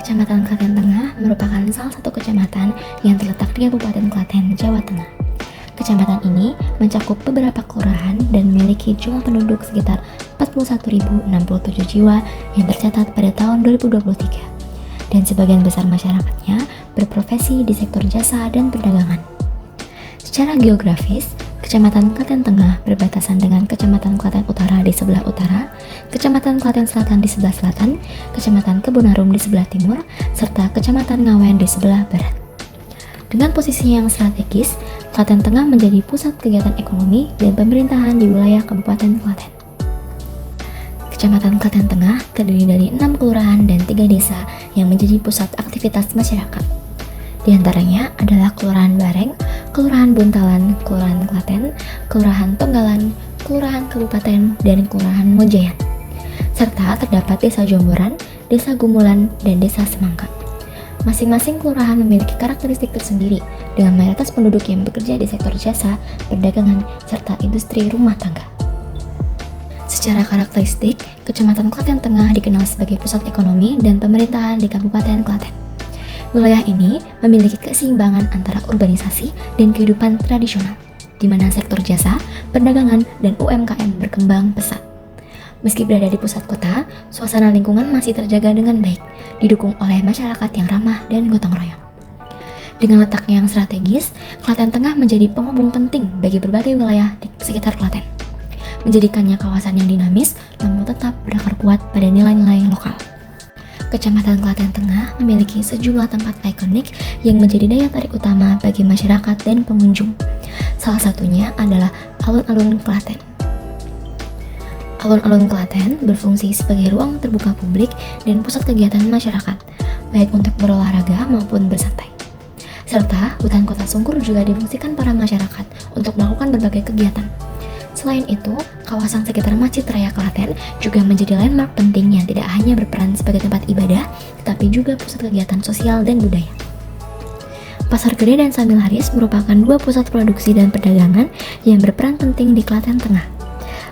Kecamatan Klaten Tengah merupakan salah satu kecamatan yang terletak di Kabupaten Klaten, Jawa Tengah. Kecamatan ini mencakup beberapa kelurahan dan memiliki jumlah penduduk sekitar 41.067 jiwa yang tercatat pada tahun 2023. Dan sebagian besar masyarakatnya berprofesi di sektor jasa dan perdagangan. Secara geografis, Kecamatan Klaten Tengah berbatasan dengan Kecamatan Klaten Utara di sebelah utara, Kecamatan Klaten Selatan di sebelah selatan, Kecamatan Kebonarum di sebelah timur, serta Kecamatan Ngawen di sebelah barat. Dengan posisinya yang strategis, Klaten Tengah menjadi pusat kegiatan ekonomi dan pemerintahan di wilayah Kabupaten Klaten. Kecamatan Klaten Tengah terdiri dari 6 kelurahan dan 3 desa yang menjadi pusat aktivitas masyarakat. Di antaranya adalah Kelurahan Bareng, Kelurahan Buntalan, Kelurahan Klaten, Kelurahan Tonggalan, Kelurahan Kabupaten, dan Kelurahan Mojayan. Serta terdapat Desa Jomboran, Desa Gumulan, dan Desa Semangka. Masing-masing kelurahan memiliki karakteristik tersendiri dengan mayoritas penduduk yang bekerja di sektor jasa, perdagangan, serta industri rumah tangga. Secara karakteristik, Kecamatan Klaten Tengah dikenal sebagai pusat ekonomi dan pemerintahan di Kabupaten Klaten. Wilayah ini memiliki keseimbangan antara urbanisasi dan kehidupan tradisional, di mana sektor jasa, perdagangan, dan UMKM berkembang pesat. Meski berada di pusat kota, suasana lingkungan masih terjaga dengan baik, didukung oleh masyarakat yang ramah dan gotong royong. Dengan letaknya yang strategis, Klaten Tengah menjadi penghubung penting bagi berbagai wilayah di sekitar Klaten, menjadikannya kawasan yang dinamis namun tetap berakar kuat pada nilai-nilai lokal. Kecamatan Klaten Tengah memiliki sejumlah tempat ikonik yang menjadi daya tarik utama bagi masyarakat dan pengunjung. Salah satunya adalah Alun-Alun Klaten. Alun-Alun Klaten berfungsi sebagai ruang terbuka publik dan pusat kegiatan masyarakat, baik untuk berolahraga maupun bersantai. Serta hutan kota Sungkur juga difungsikan para masyarakat untuk melakukan berbagai kegiatan. Selain itu, kawasan sekitar Masjid Raya Klaten juga menjadi landmark penting yang tidak hanya berperan sebagai tempat ibadah, tetapi juga pusat kegiatan sosial dan budaya. Pasar Gede dan Sambil Haris merupakan 2 pusat produksi dan perdagangan yang berperan penting di Klaten Tengah.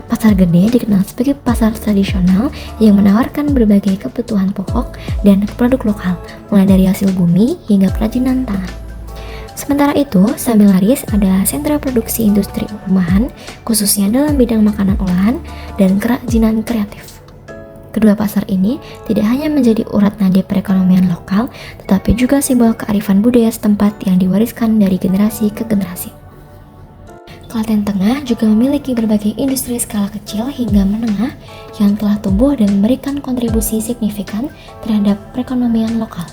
Pasar Gede dikenal sebagai pasar tradisional yang menawarkan berbagai kebutuhan pokok dan produk lokal, mulai dari hasil bumi hingga kerajinan tangan. Sementara itu, Sambil Haris adalah sentra produksi industri rumahan, khususnya dalam bidang makanan olahan dan kerajinan kreatif. Kedua pasar ini tidak hanya menjadi urat nadi perekonomian lokal, tetapi juga simbol kearifan budaya setempat yang diwariskan dari generasi ke generasi. Klaten Tengah juga memiliki berbagai industri skala kecil hingga menengah yang telah tumbuh dan memberikan kontribusi signifikan terhadap perekonomian lokal.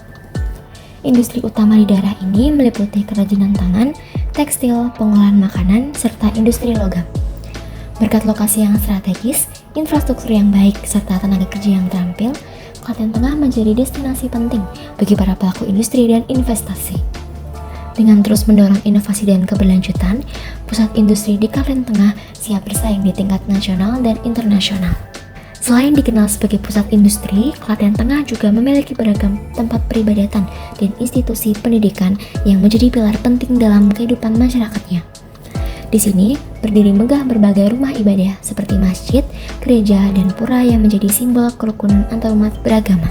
Industri utama di daerah ini meliputi kerajinan tangan, tekstil, pengolahan makanan, serta industri logam. Berkat lokasi yang strategis, infrastruktur yang baik, serta tenaga kerja yang terampil, Klaten Tengah menjadi destinasi penting bagi para pelaku industri dan investasi. Dengan terus mendorong inovasi dan keberlanjutan, pusat industri di Klaten Tengah siap bersaing di tingkat nasional dan internasional. Selain dikenal sebagai pusat industri, Klaten Tengah juga memiliki beragam tempat peribadatan dan institusi pendidikan yang menjadi pilar penting dalam kehidupan masyarakatnya. Di sini berdiri megah berbagai rumah ibadah seperti masjid, gereja, dan pura yang menjadi simbol kerukunan antarumat beragama.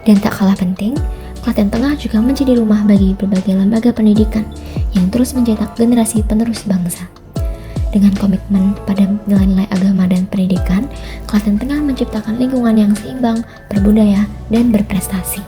Dan tak kalah penting, Klaten Tengah juga menjadi rumah bagi berbagai lembaga pendidikan yang terus mencetak generasi penerus bangsa. Dengan komitmen pada nilai-nilai agama dan pendidikan, Klaten Tengah menciptakan lingkungan yang seimbang, berbudaya, dan berprestasi.